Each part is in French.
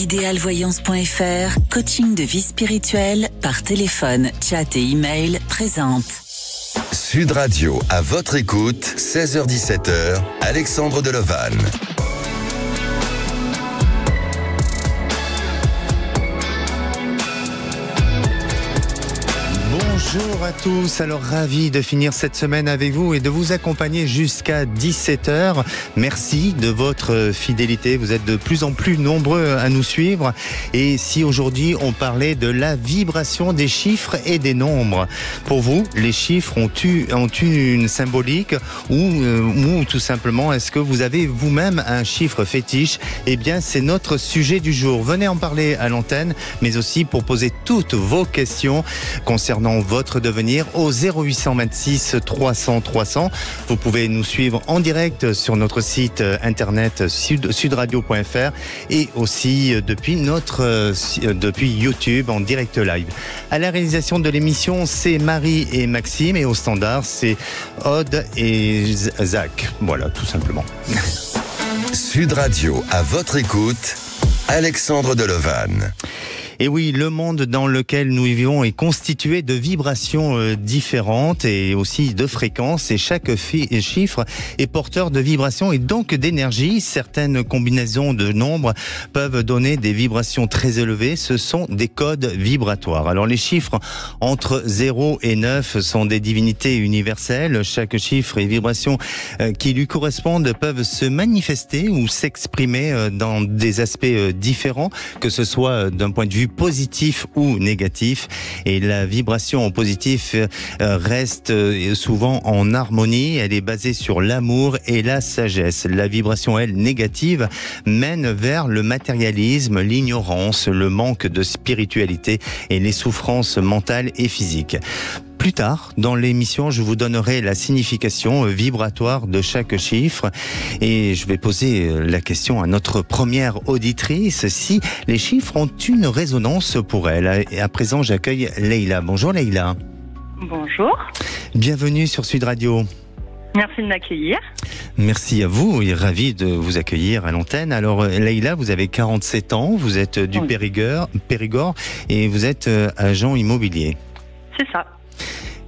Idealvoyance.fr, coaching de vie spirituelle par téléphone, chat et email présente. Sud Radio, à votre écoute, 16h-17h, Alexandre Delovan. Bonjour à tous, alors ravi de finir cette semaine avec vous et de vous accompagner jusqu'à 17h. Merci de votre fidélité, vous êtes de plus en plus nombreux à nous suivre. Et si aujourd'hui on parlait de la vibration des chiffres et des nombres, pour vous, les chiffres ont une symbolique ou tout simplement, est-ce que vous avez vous-même un chiffre fétiche? Eh bien, c'est notre sujet du jour. Venez en parler à l'antenne, mais aussi pour poser toutes vos questions concernant votre devenir au 0826 300 300. Vous pouvez nous suivre en direct sur notre site internet sudradio.fr et aussi depuis YouTube en direct live. À la réalisation de l'émission, c'est Marie et Maxime et au standard, c'est Aude et Zach. Voilà, tout simplement. Sud Radio, à votre écoute, Alexandre Delovan. Et oui, le monde dans lequel nous vivons est constitué de vibrations différentes et aussi de fréquences. Et chaque chiffre est porteur de vibrations et donc d'énergie. Certaines combinaisons de nombres peuvent donner des vibrations très élevées. Ce sont des codes vibratoires. Alors les chiffres entre 0 et 9 sont des divinités universelles. Chaque chiffre et vibration qui lui correspondent peuvent se manifester ou s'exprimer dans des aspects différents, que ce soit d'un point de vue positif ou négatif, et la vibration positive reste souvent en harmonie. Elle est basée sur l'amour et la sagesse. La vibration, elle, négative, mène vers le matérialisme, l'ignorance, le manque de spiritualité et les souffrances mentales et physiques. Plus tard, dans l'émission, je vous donnerai la signification vibratoire de chaque chiffre et je vais poser la question à notre première auditrice si les chiffres ont une résonance pour elle. Et à présent, j'accueille Leïla. Bonjour Leïla. Bonjour. Bienvenue sur Sud Radio. Merci de m'accueillir. Merci à vous et ravi de vous accueillir à l'antenne. Alors Leïla, vous avez 47 ans, vous êtes du Périgord et vous êtes agent immobilier. C'est ça.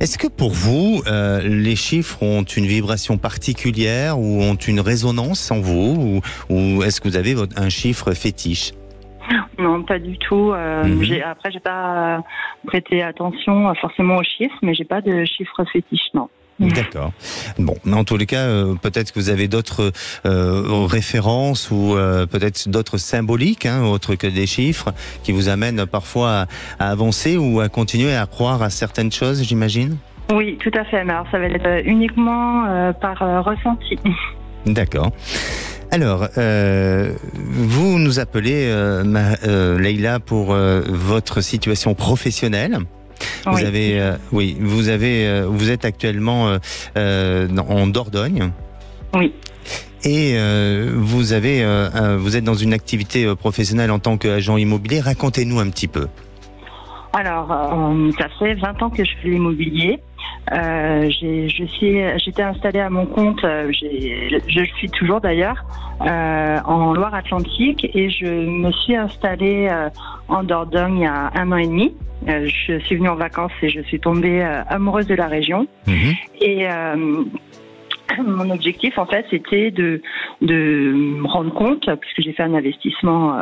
Est-ce que pour vous, les chiffres ont une vibration particulière ou ont une résonance en vous ou est-ce que vous avez un chiffre fétiche? Non, pas du tout. Après, j'ai pas prêté attention forcément aux chiffres, mais j'ai pas de chiffre fétiche, non. D'accord. Bon, mais en tous les cas, peut-être que vous avez d'autres références ou peut-être d'autres symboliques, autres que des chiffres, qui vous amènent parfois à avancer ou à continuer à croire à certaines choses, j'imagine? Oui, tout à fait. Mais alors, ça va être uniquement par ressenti. D'accord. Alors, vous nous appelez, Leïla, pour votre situation professionnelle. Vous êtes actuellement en Dordogne. Oui. Et vous êtes dans une activité professionnelle en tant qu'agent immobilier. Racontez-nous un petit peu. Alors, ça fait 20 ans que je fais l'immobilier. J'étais installée à mon compte, je le suis toujours d'ailleurs, en Loire-Atlantique, et je me suis installée en Dordogne il y a 1 an et demi. Je suis venue en vacances et je suis tombée amoureuse de la région. Et mon objectif, en fait, c'était de me rendre compte, puisque j'ai fait un investissement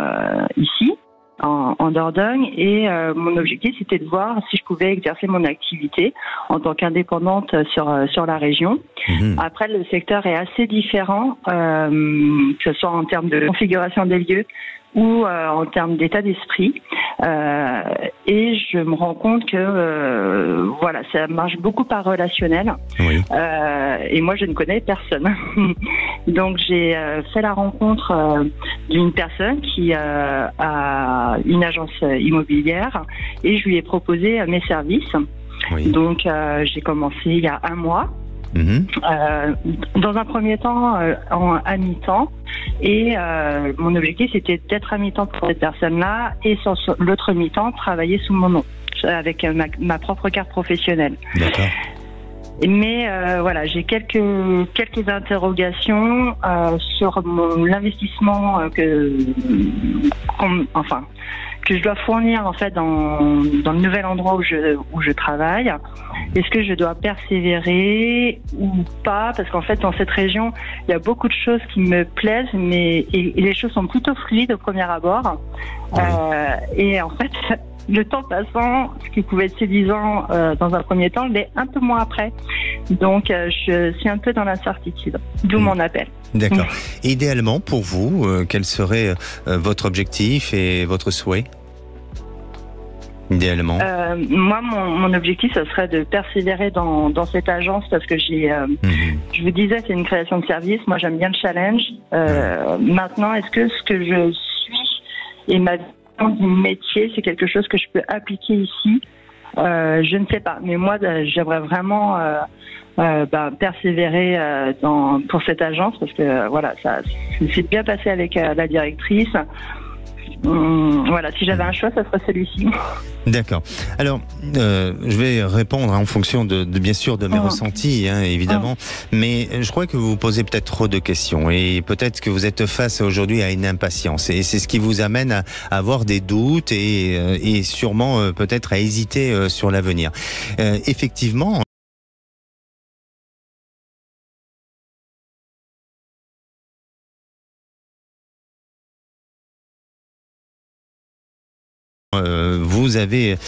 ici, en Dordogne, et mon objectif, c'était de voir si je pouvais exercer mon activité en tant qu'indépendante sur la région. Après, le secteur est assez différent, que ce soit en termes de configuration des lieux ou en termes d'état d'esprit, et je me rends compte que ça marche beaucoup par relationnel. Et moi je ne connais personne. Donc j'ai fait la rencontre d'une personne qui a une agence immobilière et je lui ai proposé mes services. Donc j'ai commencé il y a 1 mois. Dans un premier temps à mi-temps, et mon objectif c'était d'être à mi-temps pour cette personne-là et sur l'autre mi-temps travailler sous mon nom avec ma propre carte professionnelle. D'accord. Mais j'ai quelques interrogations sur l'investissement que je dois fournir en fait dans le nouvel endroit où je travaille. Est-ce que je dois persévérer ou pas? Parce qu'en fait, dans cette région, il y a beaucoup de choses qui me plaisent, et les choses sont plutôt fluides au premier abord. Et en fait, le temps passant, ce qui pouvait être séduisant dans un premier temps, l'est un peu moins après. Donc, je suis un peu dans l'incertitude, d'où mon appel. D'accord. Idéalement, pour vous, quel serait votre objectif et votre souhait? Idéalement. Moi, mon objectif, ce serait de persévérer dans cette agence parce que je vous disais, c'est une création de service. Moi, j'aime bien le challenge. Maintenant, est-ce que ce que je suis et ma vision du métier, c'est quelque chose que je peux appliquer ici? Je ne sais pas. Mais moi, j'aimerais vraiment persévérer pour cette agence parce que voilà, ça s'est bien passé avec la directrice. Voilà, si j'avais un choix, ça serait celui-ci. D'accord. Alors, je vais répondre en fonction de bien sûr de mes ressentis, évidemment. Mais je crois que vous vous posez peut-être trop de questions et peut-être que vous êtes face aujourd'hui à une impatience. Et c'est ce qui vous amène à avoir des doutes et sûrement peut-être à hésiter sur l'avenir. Effectivement. Vous avez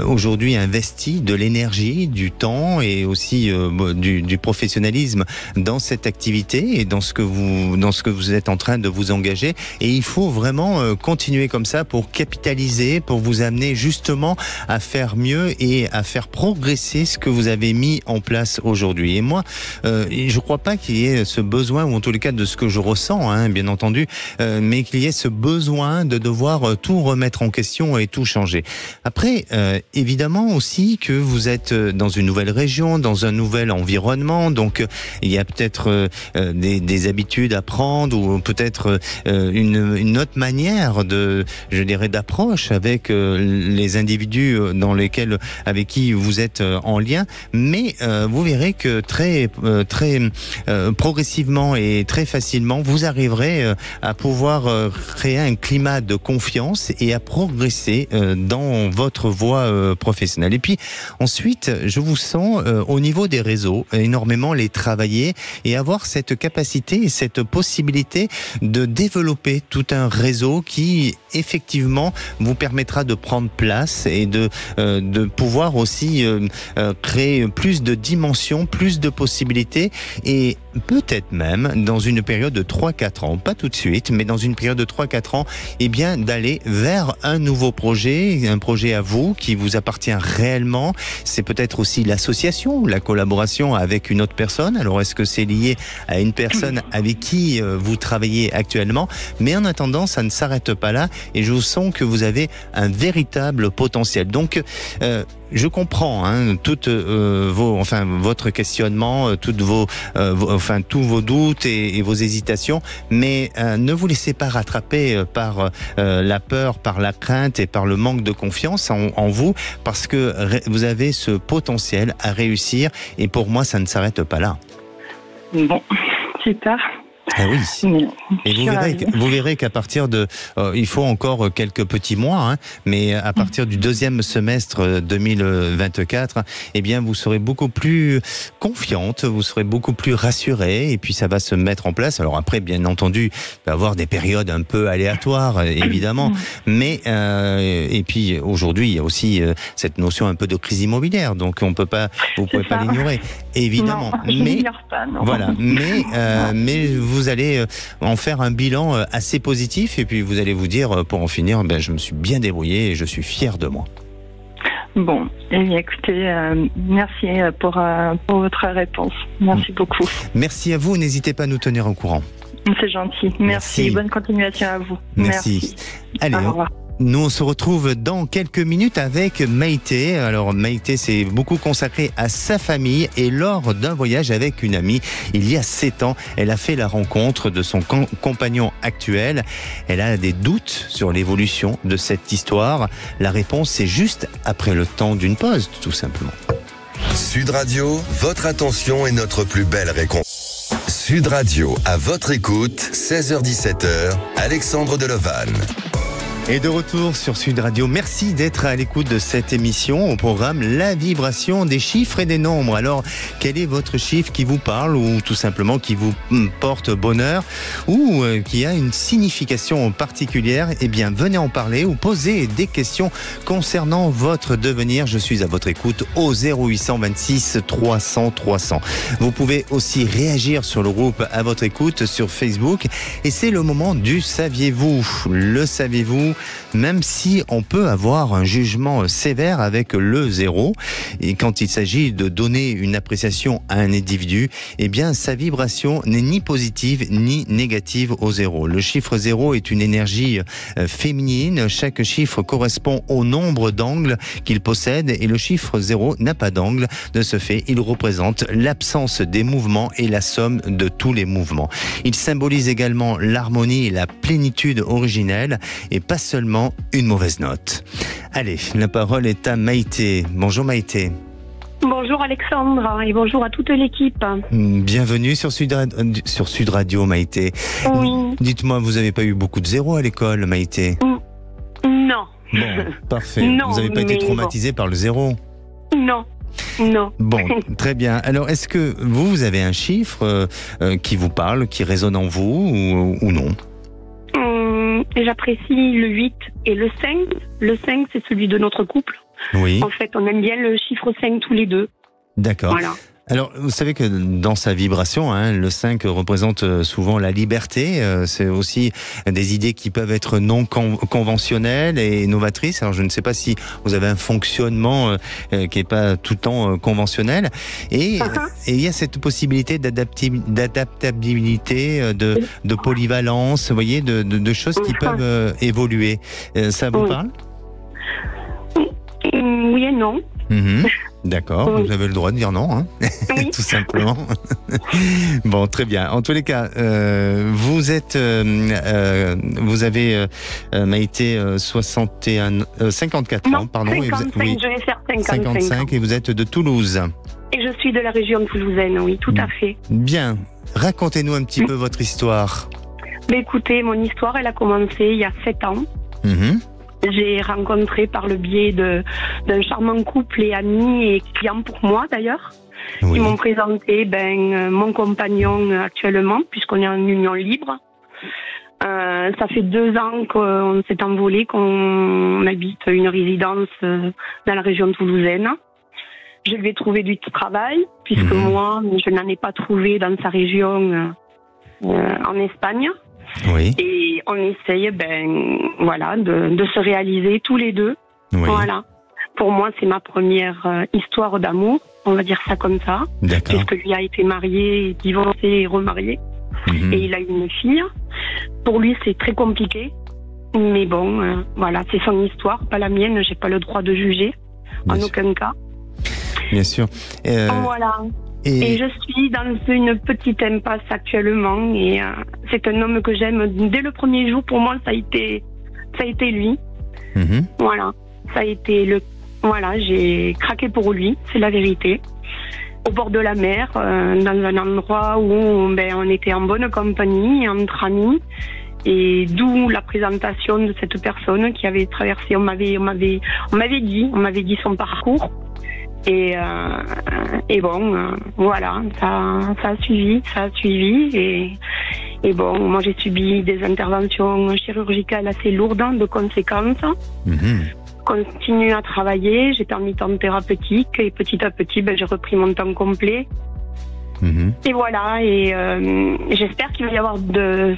aujourd'hui investi de l'énergie, du temps et aussi du professionnalisme dans cette activité et dans ce que vous êtes en train de vous engager. Et il faut vraiment continuer comme ça pour capitaliser, pour vous amener justement à faire mieux et à faire progresser ce que vous avez mis en place aujourd'hui. Et moi, je ne crois pas qu'il y ait ce besoin, ou en tous les cas de ce que je ressens, bien entendu, mais qu'il y ait ce besoin de devoir tout remettre en question et tout changer. Après, évidemment aussi que vous êtes dans une nouvelle région, dans un nouvel environnement, donc il y a peut-être des habitudes à prendre ou peut-être une autre manière d'approche avec les individus avec qui vous êtes en lien, mais vous verrez que très progressivement et très facilement, vous arriverez à pouvoir créer un climat de confiance et à progresser dans votre voie professionnelle. Et puis ensuite, je vous sens au niveau des réseaux, énormément les travailler et avoir cette capacité et cette possibilité de développer tout un réseau qui effectivement vous permettra de prendre place et de pouvoir aussi créer plus de dimensions, plus de possibilités et peut-être même dans une période de 3-4 ans, pas tout de suite, mais dans une période de 3-4 ans, d'aller vers un nouveau projet, un projet à vous qui vous appartient réellement. C'est peut-être aussi l'association, la collaboration avec une autre personne. Alors est-ce que c'est lié à une personne avec qui vous travaillez actuellement? Mais en attendant, ça ne s'arrête pas là et je sens que vous avez un véritable potentiel. Donc je comprends votre questionnement, tous vos doutes et vos hésitations, mais ne vous laissez pas rattraper par la peur, par la crainte et par le manque de confiance en vous, parce que vous avez ce potentiel à réussir et pour moi ça ne s'arrête pas là. Bon, super. Ah oui. Et vous verrez qu'à partir de, il faut encore quelques petits mois, mais à partir du deuxième semestre 2024, vous serez beaucoup plus confiante, vous serez beaucoup plus rassurée, et puis ça va se mettre en place. Alors après, bien entendu, il va y avoir des périodes un peu aléatoires, évidemment, mais et puis aujourd'hui, il y a aussi cette notion un peu de crise immobilière, donc vous pouvez pas l'ignorer, évidemment. Non, je n'ignore pas, non. Voilà, mais vous allez en faire un bilan assez positif et puis vous allez vous dire, pour en finir, je me suis bien débrouillé et je suis fier de moi. Bon, écoutez, merci pour votre réponse. Merci beaucoup. Merci à vous, n'hésitez pas à nous tenir au courant. C'est gentil, merci. Bonne continuation à vous. Merci. Allez, au revoir. Nous, on se retrouve dans quelques minutes avec Maïté. Alors, Maïté s'est beaucoup consacrée à sa famille et lors d'un voyage avec une amie, il y a 7 ans, elle a fait la rencontre de son compagnon actuel. Elle a des doutes sur l'évolution de cette histoire. La réponse, c'est juste après le temps d'une pause, tout simplement. Sud Radio, votre attention est notre plus belle récompense. Sud Radio, à votre écoute, 16h-17h, Alexandre Delovan. Et de retour sur Sud Radio, merci d'être à l'écoute de cette émission. Au programme, la vibration des chiffres et des nombres. Alors, quel est votre chiffre qui vous parle ou tout simplement qui vous porte bonheur ou qui a une signification particulière? Eh bien, venez en parler ou posez des questions concernant votre devenir. Je suis à votre écoute au 0826 300 300. Vous pouvez aussi réagir sur le groupe à votre écoute sur Facebook. Et c'est le moment du saviez-vous. Le saviez-vous? Même si on peut avoir un jugement sévère avec le 0, et quand il s'agit de donner une appréciation à un individu, eh bien sa vibration n'est ni positive ni négative au 0. Le chiffre 0 est une énergie féminine. Chaque chiffre correspond au nombre d'angles qu'il possède et le chiffre 0 n'a pas d'angle. De ce fait, il représente l'absence des mouvements et la somme de tous les mouvements. Il symbolise également l'harmonie et la plénitude originelle et pas seulement une mauvaise note. Allez, la parole est à Maïté. Bonjour Maïté. Bonjour Alexandre et bonjour à toute l'équipe. Bienvenue sur Sud Radio Maïté. Oui. Dites-moi, vous n'avez pas eu beaucoup de zéros à l'école Maïté? Non. Bon, parfait. Non, vous n'avez pas été traumatisé par le 0? Non. Non. Bon, très bien. Alors, est-ce que vous avez un chiffre qui vous parle, qui résonne en vous ou non? J'apprécie le 8 et le 5. Le 5, c'est celui de notre couple. Oui. En fait, on aime bien le chiffre 5 tous les deux. D'accord. Voilà. Alors, vous savez que dans sa vibration, le 5 représente souvent la liberté. C'est aussi des idées qui peuvent être non conventionnelles et novatrices. Alors, je ne sais pas si vous avez un fonctionnement qui n'est pas tout le temps conventionnel. Et il y a cette possibilité d'adaptabilité, de polyvalence, vous voyez, de choses qui peuvent évoluer. Ça vous parle? Oui et non. D'accord, vous avez le droit de dire non, Oui. tout simplement. Bon, très bien. En tous les cas, vous avez Maïté 54 ans, pardon. 55, oui, je vais faire 55 et vous êtes de Toulouse. Et je suis de la région toulousaine, oui, tout à fait. Bien. Racontez-nous un petit peu votre histoire. Mais écoutez, mon histoire, elle a commencé il y a 7 ans. J'ai rencontré par le biais d'un charmant couple et amis et clients pour moi d'ailleurs. Oui. Ils m'ont présenté mon compagnon actuellement, puisqu'on est en union libre. Ça fait 2 ans qu'on s'est envolé, qu'on habite une résidence dans la région toulousaine. Je lui ai trouvé du travail, puisque moi, je n'en ai pas trouvé dans sa région en Espagne. Oui. Et on essaye, de se réaliser tous les deux. Oui. Voilà. Pour moi, c'est ma première histoire d'amour, on va dire ça comme ça. D'accord. Puisque lui a été marié, divorcé et remarié. Et il a eu une fille. Pour lui, c'est très compliqué. Mais bon, c'est son histoire, pas la mienne. J'ai pas le droit de juger, en aucun cas. Bien sûr. Voilà. Et je suis dans une petite impasse actuellement et c'est un homme que j'aime. Dès le premier jour, pour moi, ça a été lui. Voilà. Ça a été j'ai craqué pour lui, c'est la vérité. Au bord de la mer, dans un endroit où on était en bonne compagnie, entre amis. Et d'où la présentation de cette personne qui avait traversé, on m'avait dit son parcours. Et voilà, ça a suivi. Et bon, moi j'ai subi des interventions chirurgicales assez lourdes, de conséquences. Continue à travailler, j'étais en mi-temps thérapeutique et petit à petit, j'ai repris mon temps complet. Et voilà, et j'espère qu'il va y avoir je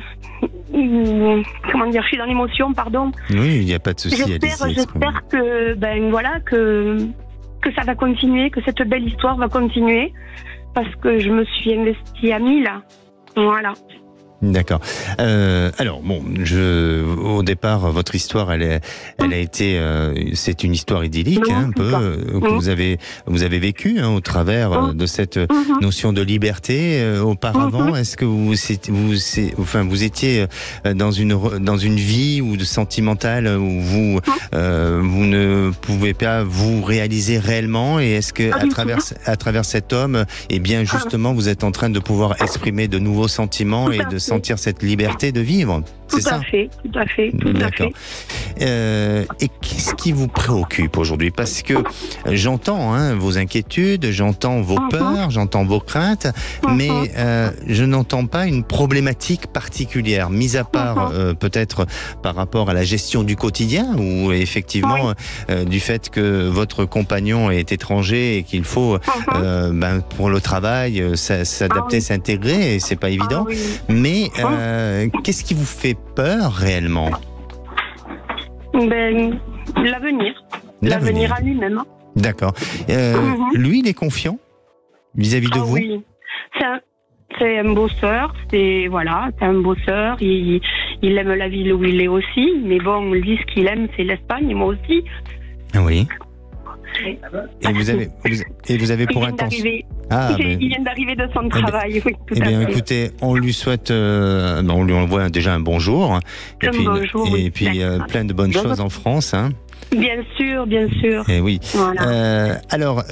suis dans l'émotion, pardon. Oui, il n'y a pas de souci. J'espère que ça va continuer, que cette belle histoire va continuer, parce que je me suis investie à 1000. Voilà. D'accord. Alors bon, au départ, votre histoire, elle a été, c'est une histoire idyllique, un peu que vous avez vécu au travers de cette notion de liberté. Auparavant, est-ce que vous étiez dans une vie ou de sentimentale où vous ne pouvez pas vous réaliser réellement, et est-ce que à travers cet homme, eh bien justement, vous êtes en train de pouvoir exprimer de nouveaux sentiments et de sentir cette liberté de vivre, c'est ça ? Tout à fait. D'accord. Et qu'est-ce qui vous préoccupe aujourd'hui ? Parce que j'entends vos inquiétudes, j'entends vos peurs, j'entends vos craintes, mais je n'entends pas une problématique particulière, mis à part peut-être par rapport à la gestion du quotidien, ou effectivement du fait que votre compagnon est étranger et qu'il faut pour le travail s'adapter, s'intégrer, et c'est pas évident. Mais qu'est-ce qui vous fait peur réellement ? L'avenir à lui-même. D'accord. Lui, il est confiant vis-à-vis de vous ? Oui, c'est un bosseur. C'est un bosseur. Il aime la ville où il est aussi. Mais bon, lui, ce qu'il aime, c'est l'Espagne. Moi aussi. Oui. Et vous avez pour intention... Il vient d'arriver de son travail. Oui, tout à fait. Écoutez, on lui souhaite, on lui envoie déjà un bonjour, et puis plein de bonnes choses en France. Bien sûr. Et oui. Voilà. Alors,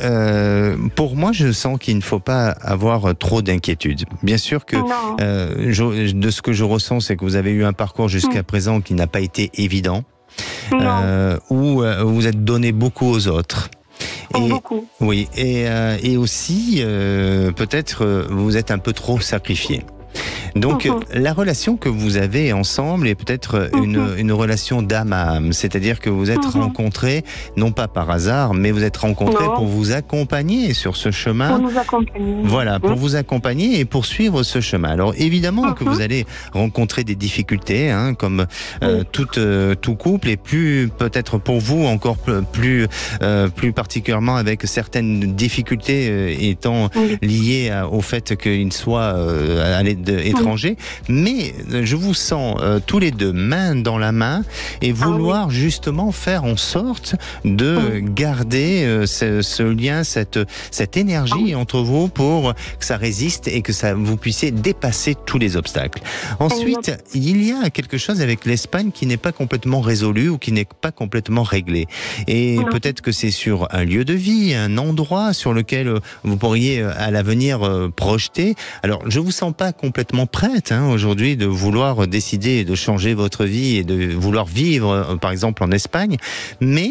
pour moi, je sens qu'il ne faut pas avoir trop d'inquiétude. Bien sûr que, de ce que je ressens, c'est que vous avez eu un parcours jusqu'à présent qui n'a pas été évident. Où vous êtes donné beaucoup aux autres. Beaucoup. Oui, et aussi, peut-être, vous êtes un peu trop sacrifié. Donc, la relation que vous avez ensemble est peut-être une relation d'âme à âme. C'est-à-dire que vous êtes rencontrés, non pas par hasard, mais vous êtes rencontrés pour vous accompagner sur ce chemin. Pour nous accompagner. Voilà, pour vous accompagner et poursuivre ce chemin. Alors, évidemment que vous allez rencontrer des difficultés, comme tout couple, et plus, peut-être pour vous, encore plus particulièrement avec certaines difficultés étant liées au fait qu'il soit étranger. Mais je vous sens tous les deux main dans la main et vouloir justement faire en sorte de garder ce lien, cette énergie entre vous pour que ça résiste et que vous puissiez dépasser tous les obstacles. Ensuite, il y a quelque chose avec l'Espagne qui n'est pas complètement résolu ou qui n'est pas complètement réglé. Et peut-être que c'est sur un lieu de vie, un endroit sur lequel vous pourriez à l'avenir projeter. Alors, je vous sens pas complètement prête aujourd'hui de vouloir décider de changer votre vie et de vouloir vivre par exemple en Espagne, mais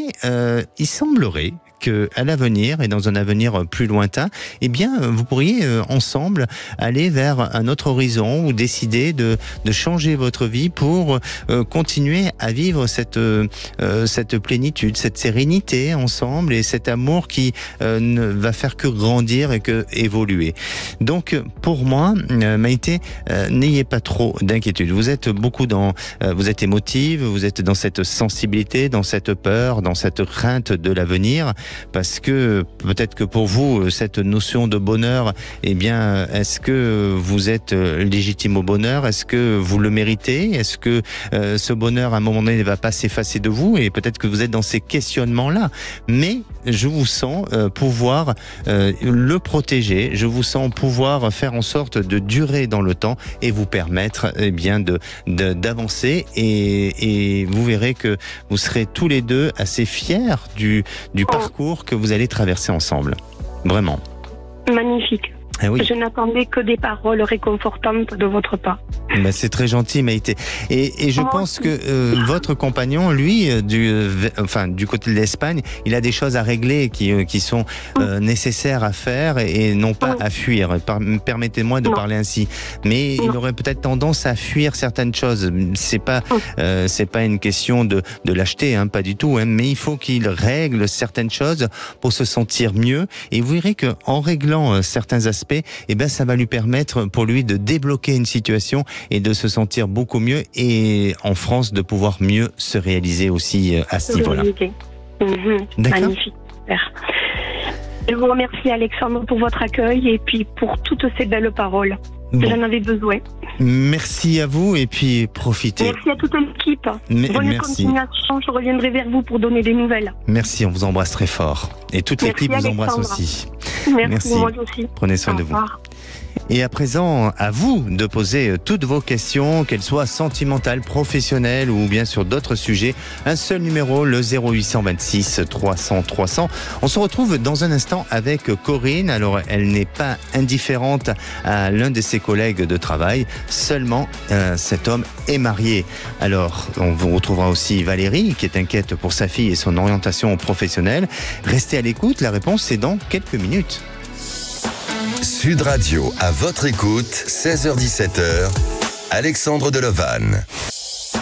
il semblerait qu'à l'avenir et dans un avenir plus lointain, eh bien, vous pourriez ensemble aller vers un autre horizon ou décider de changer votre vie pour continuer à vivre cette plénitude, cette sérénité ensemble et cet amour qui ne va faire que grandir et que évoluer. Donc, pour moi, Maïté, n'ayez pas trop d'inquiétude. Vous êtes vous êtes émotive, vous êtes dans cette sensibilité, dans cette peur, dans cette crainte de l'avenir. Parce que peut-être que pour vous, cette notion de bonheur, eh bien, est-ce que vous êtes légitime au bonheur ? Est-ce que vous le méritez ? Est-ce que ce bonheur, à un moment donné, ne va pas s'effacer de vous ? Et peut-être que vous êtes dans ces questionnements-là. Mais je vous sens pouvoir le protéger. Je vous sens pouvoir faire en sorte de durer dans le temps et vous permettre, eh bien, d'avancer. Et vous verrez que vous serez tous les deux assez fiers du parcours que vous allez traverser ensemble. Vraiment. Magnifique. Ah oui. Je n'attendais que des paroles réconfortantes de votre part. Ben, c'est très gentil, Maïté. Et je pense que votre compagnon, lui, du côté de l'Espagne, il a des choses à régler qui sont nécessaires à faire et non pas à fuir. Permettez-moi de parler ainsi. Mais il aurait peut-être tendance à fuir certaines choses. C'est pas une question de lâcheté, pas du tout. Mais il faut qu'il règle certaines choses pour se sentir mieux. Et vous verrez que en réglant certains aspects, eh ben, ça va lui permettre pour lui de débloquer une situation et de se sentir beaucoup mieux et en France de pouvoir mieux se réaliser aussi à ce niveau-là. D'accord. Magnifique. Super. Je vous remercie Alexandre pour votre accueil et puis pour toutes ces belles paroles. J'en avais besoin. Merci à vous et puis profitez. Merci à toute l'équipe. Bonne continuation, je reviendrai vers vous pour donner des nouvelles. Merci, on vous embrasse très fort. Et toute l'équipe vous embrasse aussi. Merci. Moi aussi. Prenez soin de vous. Et à présent, à vous de poser toutes vos questions, qu'elles soient sentimentales, professionnelles ou bien sur d'autres sujets. Un seul numéro, le 0826 300 300. On se retrouve dans un instant avec Corinne. Alors, elle n'est pas indifférente à l'un de ses collègues de travail. Seulement, cet homme est marié. Alors, on vous retrouvera aussi Valérie, qui est inquiète pour sa fille et son orientation professionnelle. Restez à l'écoute, la réponse c'est dans quelques minutes. Sud Radio, à votre écoute, 16h-17h, Alexandre Delevanne.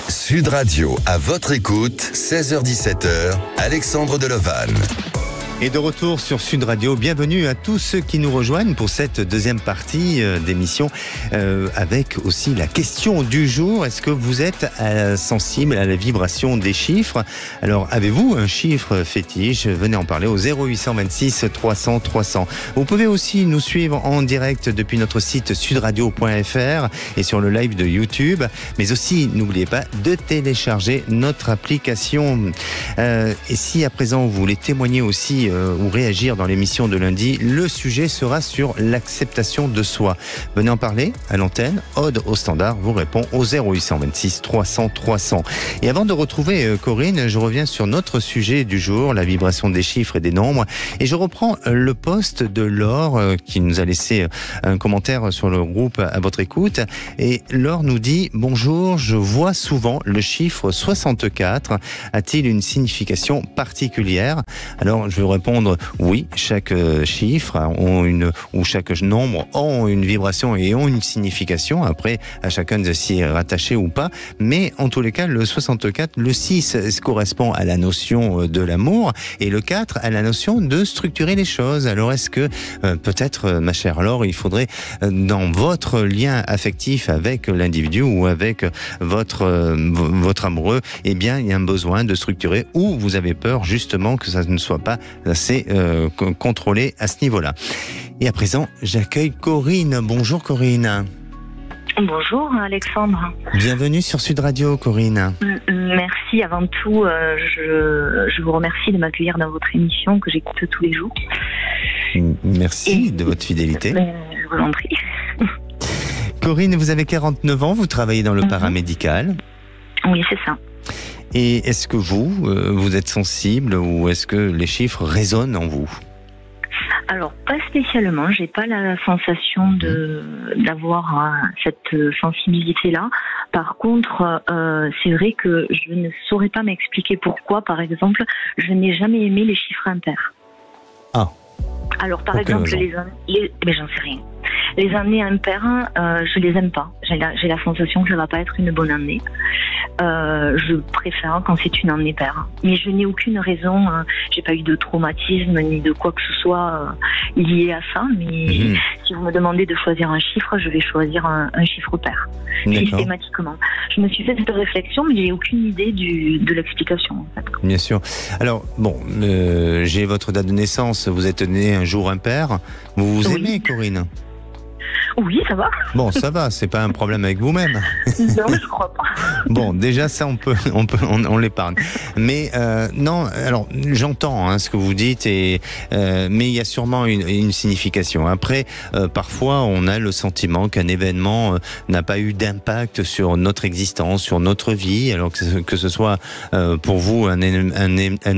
Sud Radio, à votre écoute, 16h-17h, Alexandre Delevanne. Et de retour sur Sud Radio, bienvenue à tous ceux qui nous rejoignent pour cette deuxième partie d'émission avec aussi la question du jour. Est-ce que vous êtes sensible à la vibration des chiffres? Alors, avez-vous un chiffre fétiche? Venez en parler au 0826 300 300. Vous pouvez aussi nous suivre en direct depuis notre site sudradio.fr et sur le live de YouTube. Mais aussi, n'oubliez pas de télécharger notre application. Et si à présent vous voulez témoigner aussi ou réagir dans l'émission de lundi, le sujet sera sur l'acceptation de soi. Venez en parler à l'antenne. Aude au standard vous répond au 0826 300 300. Et avant de retrouver Corinne, je reviens sur notre sujet du jour, la vibration des chiffres et des nombres. Et je reprends le post de Laure qui nous a laissé un commentaire sur le groupe à votre écoute. Et Laure nous dit « Bonjour, je vois souvent le chiffre 64. A-t-il une signification particulière ?» Alors, je vais répondre oui, chaque chiffre ou chaque nombre ont une vibration et ont une signification. Après, à chacun de s'y rattacher ou pas. Mais en tous les cas, le 64, le 6 correspond à la notion de l'amour et le 4 à la notion de structurer les choses. Alors, est-ce que peut-être, ma chère Laure, il faudrait dans votre lien affectif avec l'individu ou avec votre amoureux, eh bien, il y a un besoin de structurer ou vous avez peur justement que ça ne soit pas assez contrôlé à ce niveau-là. Et à présent, j'accueille Corinne. Bonjour Corinne. Bonjour Alexandre. Bienvenue sur Sud Radio Corinne. Merci avant tout, je vous remercie de m'accueillir dans votre émission que j'écoute tous les jours. Merci de votre fidélité. Je vous en prie. Corinne, vous avez 49 ans, vous travaillez dans le paramédical. Oui, c'est ça. Et est-ce que vous êtes sensible ou est-ce que les chiffres résonnent en vous? Alors, pas spécialement. J'ai pas la sensation d'avoir cette sensibilité-là. Par contre, c'est vrai que je ne saurais pas m'expliquer pourquoi, par exemple, je n'ai jamais aimé les chiffres impairs. Ah. Alors, par exemple, mais j'en sais rien. Les années impaires, je les aime pas. J'ai la sensation que ça va pas être une bonne année. Je préfère quand c'est une année paire. Mais je n'ai aucune raison. J'ai pas eu de traumatisme ni de quoi que ce soit lié à ça. Mais si vous me demandez de choisir un chiffre, je vais choisir un chiffre pair. Systématiquement. Je me suis fait cette réflexion, mais j'ai aucune idée de l'explication. En fait. Bien sûr. Alors, bon, j'ai votre date de naissance. Vous êtes né un jour impair. Vous vous aimez, Corinne? Oui, ça va. Bon, ça va, c'est pas un problème avec vous-même. Non, je crois pas. Bon, déjà ça, on l'épargne. Mais non, alors j'entends ce que vous dites, mais il y a sûrement une signification. Après, parfois, on a le sentiment qu'un événement n'a pas eu d'impact sur notre existence, sur notre vie, alors que ce soit pour vous un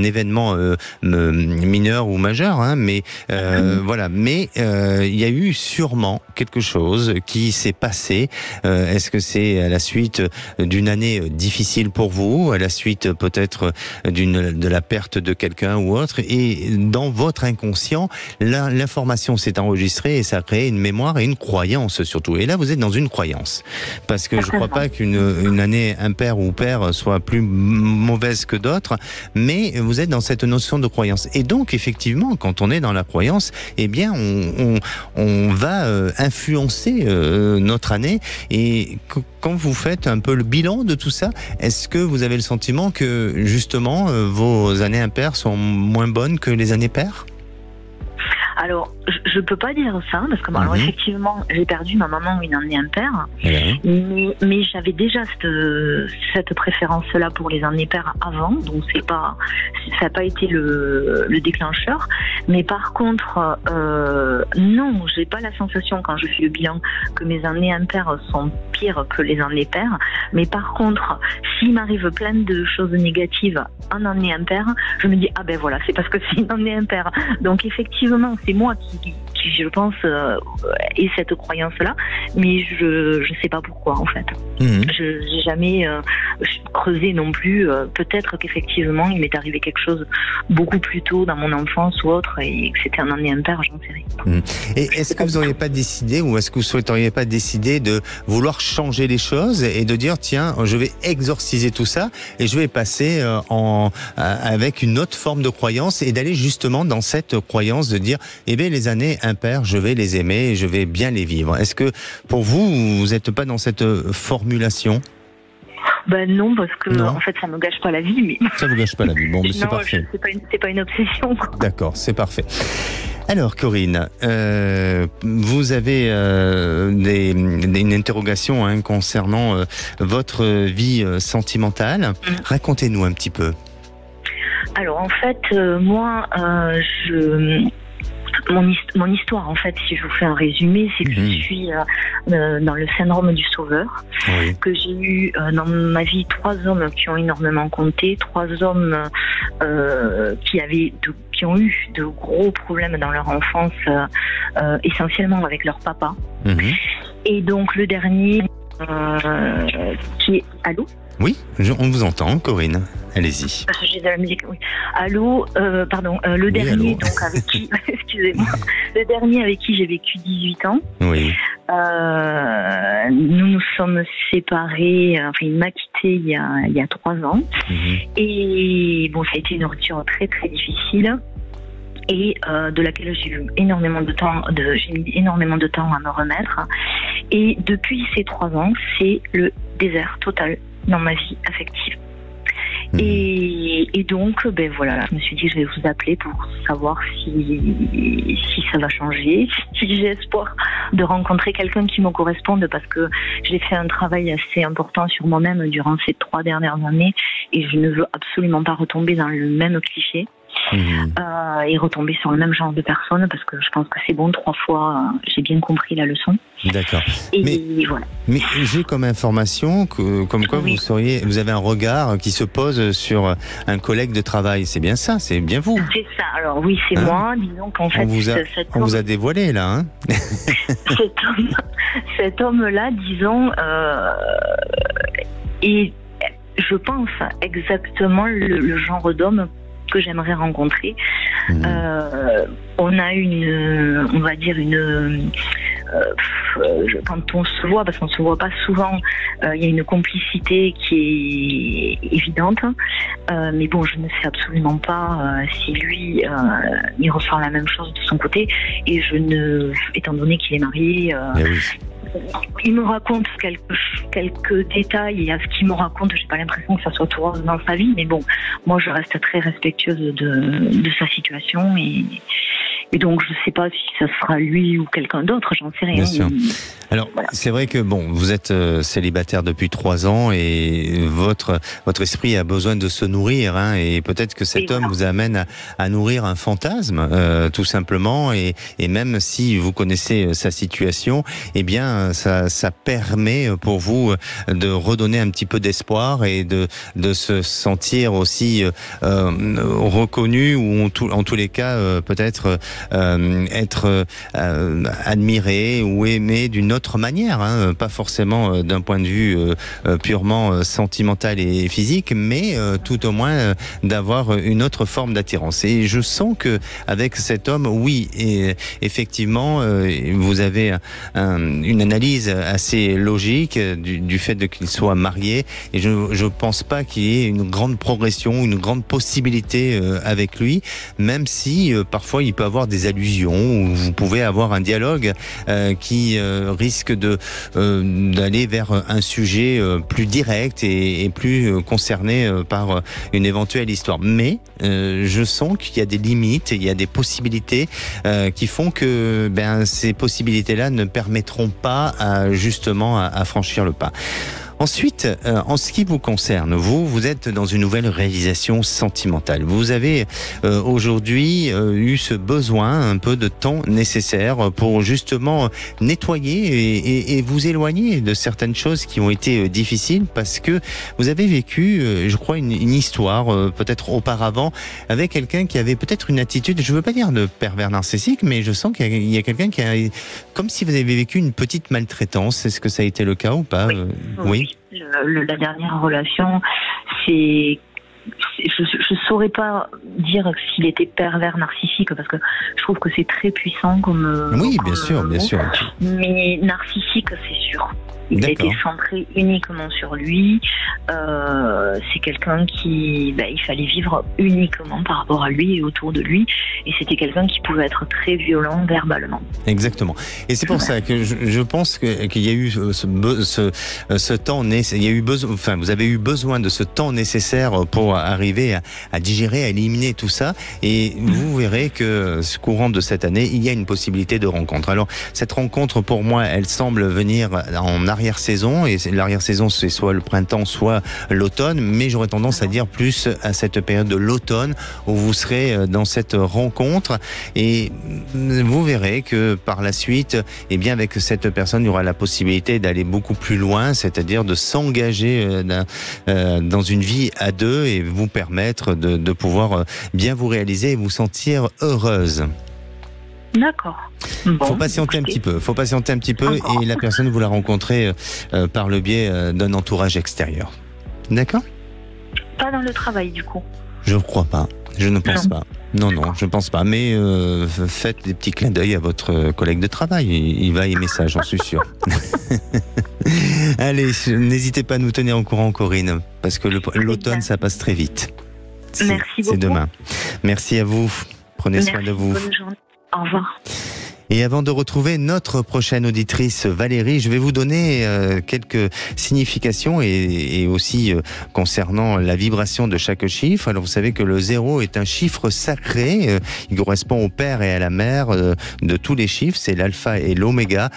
événement mineur ou majeur, mais voilà. Mais il y a eu sûrement quelque chose qui s'est passé. Est-ce que c'est à la suite d'une année difficile pour vous, à la suite peut-être de la perte de quelqu'un ou autre, et dans votre inconscient, l'information s'est enregistrée et ça a créé une mémoire et une croyance surtout. Et là, vous êtes dans une croyance. Parce que je ne crois pas qu'une année impaire ou paire soit plus mauvaise que d'autres, mais vous êtes dans cette notion de croyance. Et donc, effectivement, quand on est dans la croyance, eh bien, on va influencer notre année. Et quand vous faites un peu le bilan de tout ça, est-ce que vous avez le sentiment que justement vos années impaires sont moins bonnes que les années paires ? Alors, je peux pas dire ça, parce que alors, effectivement, j'ai perdu ma maman une année impaire, mais j'avais déjà cette préférence-là pour les années paires avant, donc ça n'a pas été le déclencheur. Mais par contre, non, j'ai pas la sensation quand je fais le bilan que mes années impaires sont pires que les années paires. Mais par contre, s'il m'arrive plein de choses négatives en année impaire, je me dis ah ben voilà, c'est parce que c'est une année impaire. Donc effectivement, c'est moi qui je pense ai cette croyance-là, mais je sais pas pourquoi en fait. Je n'ai jamais creusé non plus. Peut-être qu'effectivement il m'est arrivé quelque chose beaucoup plus tôt dans mon enfance ou autre, et que c'était un année impair, j'en sais rien. Et est-ce que vous n'auriez pas décidé, ou est-ce que vous souhaiteriez pas décider de vouloir changer les choses et de dire tiens, je vais exorciser tout ça et je vais passer avec une autre forme de croyance, et d'aller justement dans cette croyance de dire eh bien les années impaires, je vais les aimer et je vais bien les vivre. Est-ce que pour vous n'êtes pas dans cette formulation? Ben non, parce que en fait ça me gâche pas la vie. Mais... Ça vous gâche pas la vie, bon, mais c'est parfait. C'est pas une obsession. D'accord, c'est parfait. Alors Corinne, vous avez une interrogation concernant votre vie sentimentale. Racontez-nous un petit peu. Alors en fait, moi, mon histoire, en fait, si je vous fais un résumé, c'est que je suis dans le syndrome du sauveur, que j'ai eu dans ma vie 3 hommes qui ont énormément compté, 3 hommes qui ont eu de gros problèmes dans leur enfance, essentiellement avec leur papa. Et donc le dernier qui est... Allô ? Oui, on vous entend, Corinne. Allez-y. Parce que j'ai de la musique, oui. Allô, pardon, le dernier, donc avec qui, excusez-moi, le dernier avec qui j'ai vécu 18 ans. Oui. Nous nous sommes séparés, enfin, il m'a quitté il y a 3 ans. Et bon, ça a été une rupture très très difficile. Et de laquelle j'ai eu énormément de temps, j'ai mis énormément de temps à me remettre. Et depuis ces 3 ans, c'est le désert total dans ma vie affective. Et donc, ben voilà, je me suis dit, je vais vous appeler pour savoir si ça va changer, si j'ai espoir de rencontrer quelqu'un qui me corresponde, parce que j'ai fait un travail assez important sur moi-même durant ces 3 dernières années, et je ne veux absolument pas retomber dans le même cliché. Et retomber sur le même genre de personnes, parce que je pense que c'est bon, 3 fois j'ai bien compris la leçon. D'accord. Et voilà. Mais j'ai comme information comme quoi vous avez un regard qui se pose sur un collègue de travail. C'est bien ça, c'est bien vous. C'est ça. Alors oui, c'est moi. Disons qu'en fait, on vous a dévoilé là. Hein. cet homme-là, disons, est, je pense, exactement le genre d'homme que j'aimerais rencontrer. On a on va dire quand on se voit, parce qu'on se voit pas souvent, il y a une complicité qui est évidente, mais bon, je ne sais absolument pas si lui il ressent la même chose de son côté, et étant donné qu'il est marié, il me raconte quelques détails, et à ce qu'il me raconte, j'ai pas l'impression que ça soit tout rose dans sa vie, mais bon, moi je reste très respectueuse de sa situation, et donc je sais pas si ça sera lui ou quelqu'un d'autre, j'en sais rien. Bien sûr. Alors c'est vrai que bon, vous êtes célibataire depuis 3 ans, et votre esprit a besoin de se nourrir, et peut-être que cet homme vous amène à nourrir un fantasme, tout simplement, et même si vous connaissez sa situation, eh bien ça permet pour vous de redonner un petit peu d'espoir, et de se sentir aussi reconnu, ou en tous les cas peut-être être admiré ou aimé d'une autre manière, pas forcément d'un point de vue purement sentimental et physique, mais tout au moins d'avoir une autre forme d'attirance. Et je sens que avec cet homme, oui, et effectivement, vous avez une analyse assez logique du fait qu'il soit marié, et je pense pas qu'il y ait une grande progression, une grande possibilité avec lui, même si parfois il peut avoir des allusions, où vous pouvez avoir un dialogue qui risque d'aller vers un sujet plus direct et plus concerné par une éventuelle histoire. Mais je sens qu'il y a des limites, il y a des possibilités qui font que ces possibilités-là ne permettront pas justement à franchir le pas. Ensuite, en ce qui vous concerne, vous êtes dans une nouvelle réalisation sentimentale. Vous avez aujourd'hui eu ce besoin un peu de temps nécessaire pour justement nettoyer et vous éloigner de certaines choses qui ont été difficiles, parce que vous avez vécu, je crois, une histoire peut-être auparavant avec quelqu'un qui avait peut-être une attitude, je ne veux pas dire de pervers narcissique, mais je sens qu'il y a quelqu'un qui a, comme si vous avez vécu une petite maltraitance. Est-ce que ça a été le cas ou pas? Oui. La dernière relation, je saurais pas dire s'il était pervers narcissique, parce que je trouve que c'est très puissant comme. Oui, bien sûr. Mais narcissique, c'est sûr. Il a été centré uniquement sur lui. C'est quelqu'un qui, il fallait vivre uniquement par rapport à lui et autour de lui. Et c'était quelqu'un qui pouvait être très violent verbalement. Exactement. Et c'est pour ça que je pense qu'il y a eu ce temps nécessaire. Il y a eu besoin, enfin, vous avez eu besoin de ce temps nécessaire pour arriver à digérer, à éliminer tout ça. Et vous verrez que courant de cette année, il y a une possibilité de rencontre. Alors, cette rencontre, pour moi, elle semble venir en arrière-saison, et l'arrière-saison, c'est soit le printemps, soit l'automne, mais j'aurais tendance à dire plus à cette période de l'automne où vous serez dans cette rencontre, et vous verrez que par la suite, avec cette personne, il y aura la possibilité d'aller beaucoup plus loin, c'est-à-dire de s'engager dans une vie à deux et vous permettre de pouvoir bien vous réaliser et vous sentir heureuse. D'accord. Bon, faut patienter un petit peu, et la personne, vous la rencontrez par le biais d'un entourage extérieur. D'accord? Pas dans le travail, du coup? Je ne crois pas. Je ne pense pas. Non, je ne pense pas. Mais faites des petits clins d'œil à votre collègue de travail. Il va aimer ça, j'en suis sûr. Allez, n'hésitez pas à nous tenir au courant, Corinne, parce que l'automne, ça passe très vite. Merci beaucoup. C'est demain. Merci à vous. Prenez soin de vous. Bonne journée. Au revoir. Et avant de retrouver notre prochaine auditrice, Valérie, je vais vous donner quelques significations et aussi concernant la vibration de chaque chiffre. Alors, vous savez que le 0 est un chiffre sacré. Il correspond au père et à la mère de tous les chiffres. C'est l'alpha et l'oméga.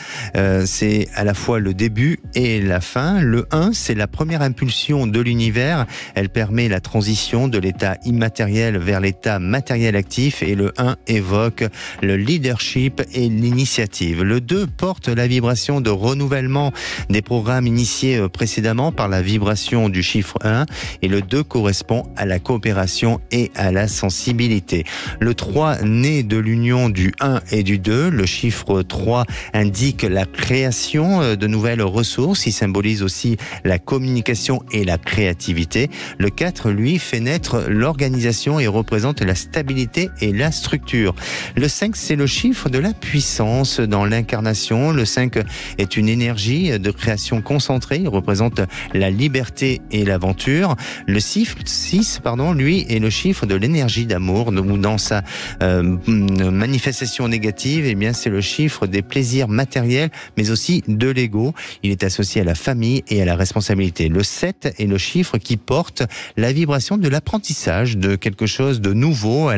C'est à la fois le début et la fin. Le 1, c'est la première impulsion de l'univers. Elle permet la transition de l'état immatériel vers l'état matériel actif. Et le 1 évoque le leadership et l'initiative. Le 2 porte la vibration de renouvellement des programmes initiés précédemment par la vibration du chiffre 1, et le 2 correspond à la coopération et à la sensibilité. Le 3 naît de l'union du 1 et du 2. Le chiffre 3 indique la création de nouvelles ressources. Il symbolise aussi la communication et la créativité. Le 4, lui, fait naître l'organisation et représente la stabilité et la structure. Le 5, c'est le chiffre de la puissance dans l'incarnation. Le 5 est une énergie de création concentrée. Il représente la liberté et l'aventure. Le 6, lui, est le chiffre de l'énergie d'amour, où dans sa manifestation négative, c'est le chiffre des plaisirs matériels, mais aussi de l'ego. Il est associé à la famille et à la responsabilité. Le 7 est le chiffre qui porte la vibration de l'apprentissage, de quelque chose de nouveau,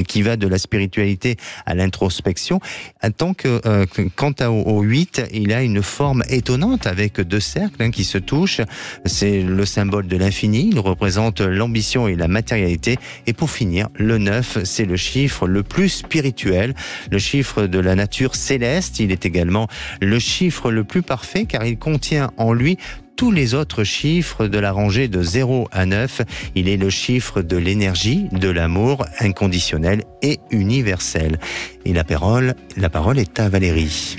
qui va de la spiritualité à l'introspection. Quant au 8, il a une forme étonnante avec 2 cercles qui se touchent. C'est le symbole de l'infini. Il représente l'ambition et la matérialité. Et pour finir, le 9, c'est le chiffre le plus spirituel, le chiffre de la nature céleste. Il est également le chiffre le plus parfait, car il contient en lui tous les autres chiffres de la rangée de 0 à 9. Il est le chiffre de l'énergie, de l'amour inconditionnel et universel. Et la parole est à Valérie.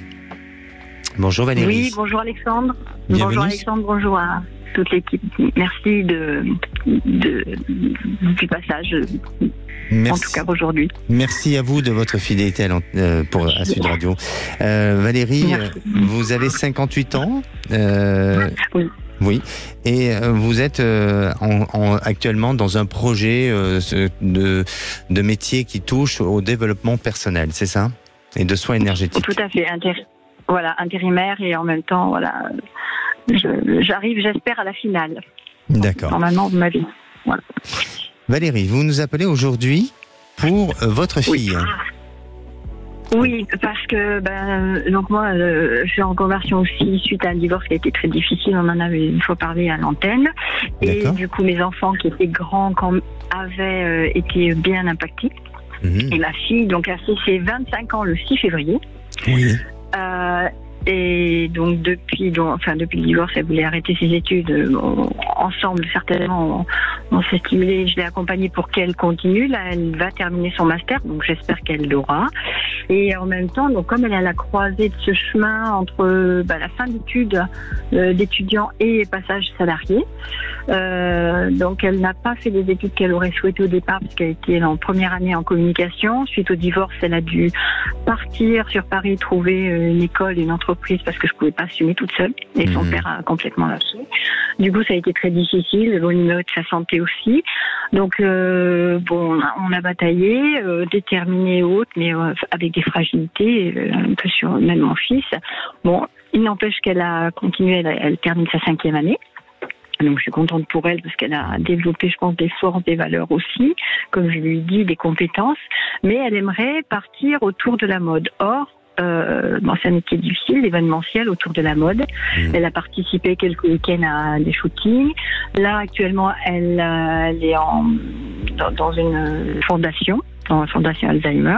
Bonjour Valérie. Oui, bonjour Alexandre. Bienvenue. Bonjour Alexandre, bonjour à toute l'équipe. Merci du passage. Merci. En tout cas aujourd'hui. Merci à vous de votre fidélité à Sud Radio. Valérie, vous avez 58 ans. Oui. Oui, et vous êtes actuellement dans un projet de métier qui touche au développement personnel, c'est ça? Et de soins énergétiques. Tout à fait, voilà, intérimaire et en même temps, voilà, j'arrive, j'espère, à la finale. D'accord. Normalement, de ma vie. Voilà. Valérie, vous nous appelez aujourd'hui pour votre fille. Oui, parce que donc moi, je suis en conversion aussi suite à un divorce qui a été très difficile. On en avait une fois parlé à l'antenne. Et du coup, mes enfants qui étaient grands avaient été bien impactés. Et ma fille, donc, a fait ses 25 ans le 6 février. Oui. Et donc depuis le divorce, elle voulait arrêter ses études. Ensemble, certainement, on s'est stimulé. Je l'ai accompagnée pour qu'elle continue. Là, elle va terminer son master, donc j'espère qu'elle l'aura. Et en même temps, donc comme elle est à la croisée de ce chemin entre la fin d'études d'étudiant et passage salarié, donc elle n'a pas fait les études qu'elle aurait souhaité au départ parce qu'elle était en première année en communication. Suite au divorce, elle a dû partir sur Paris, trouver une école, une entreprise parce que je pouvais pas assumer toute seule et son père a complètement lâché. Du coup, ça a été très difficile au niveau de sa santé aussi. Donc on a bataillé, déterminé et autres, mais avec des fragilités, un peu sur même mon fils. Bon, il n'empêche qu'elle a continué, elle termine sa 5e année. Donc je suis contente pour elle parce qu'elle a développé, je pense, des forces, des valeurs aussi, comme je lui ai dit, des compétences. Mais elle aimerait partir autour de la mode. Or, c'est un métier difficile, l'événementiel autour de la mode. Elle a participé quelques week-ends à des shootings. Là, actuellement, elle est dans une fondation, dans la fondation Alzheimer.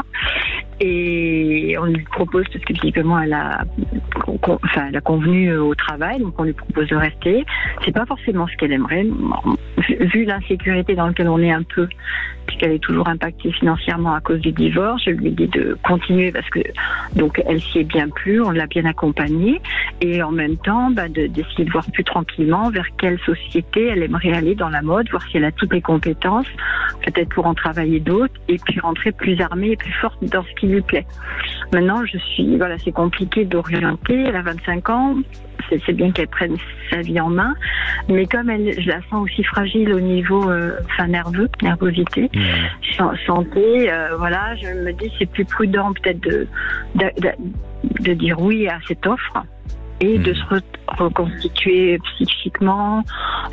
Et on lui propose, parce que typiquement elle a convenu au travail, donc on lui propose de rester. C'est pas forcément ce qu'elle aimerait. Vu l'insécurité dans laquelle on est un peu, puisqu'elle est toujours impactée financièrement à cause du divorce, je lui ai dit de continuer parce que donc elle s'y est bien plu, on l'a bien accompagnée, et en même temps d'essayer de voir plus tranquillement vers quelle société elle aimerait aller dans la mode, voir si elle a toutes les compétences, peut-être pour en travailler d'autres, et puis rentrer plus armée et plus forte dans ce qui lui plaît. Maintenant, c'est compliqué d'orienter. Elle a 25 ans. C'est bien qu'elle prenne sa vie en main, mais comme je la sens aussi fragile au niveau nervosité, santé, je me dis c'est plus prudent peut-être de dire oui à cette offre et de se reconstituer psychiquement,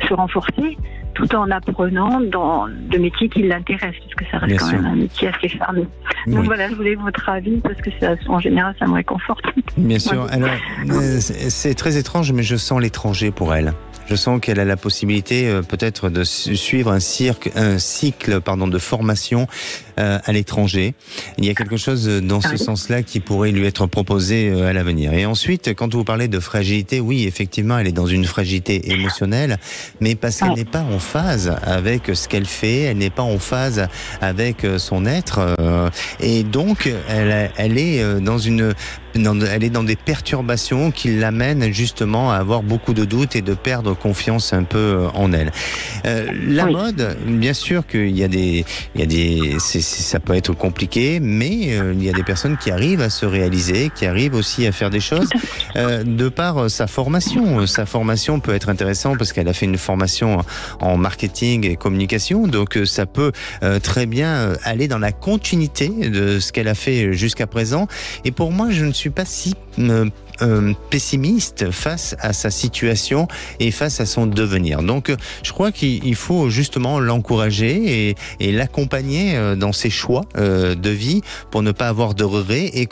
se renforcer, tout en apprenant dans de métiers qui l'intéressent, parce que ça reste quand même un métier assez fermé. Donc voilà, je voulais votre avis, parce que en général, ça me réconforte. Bien sûr. Alors, c'est très étrange, mais je sens l'étranger pour elle. Je sens qu'elle a la possibilité peut-être de suivre un cycle de formation à l'étranger. Il y a quelque chose dans ce sens-là qui pourrait lui être proposé à l'avenir. Et ensuite, quand vous parlez de fragilité, oui, effectivement, elle est dans une fragilité émotionnelle, mais parce qu'elle n'est pas en phase avec ce qu'elle fait, elle n'est pas en phase avec son être, et donc elle est dans des perturbations qui l'amènent justement à avoir beaucoup de doutes et de perdre confiance un peu en elle. La mode, bien sûr qu'il y a ça peut être compliqué, mais il y a des personnes qui arrivent à se réaliser, qui arrivent aussi à faire des choses de par sa formation. Sa formation peut être intéressante parce qu'elle a fait une formation en marketing et communication, donc ça peut très bien aller dans la continuité de ce qu'elle a fait jusqu'à présent. Et pour moi, je ne suis pas si pessimiste face à sa situation et face à son devenir. Donc, je crois qu'il faut justement l'encourager et l'accompagner dans ses choix de vie pour ne pas avoir de regrets et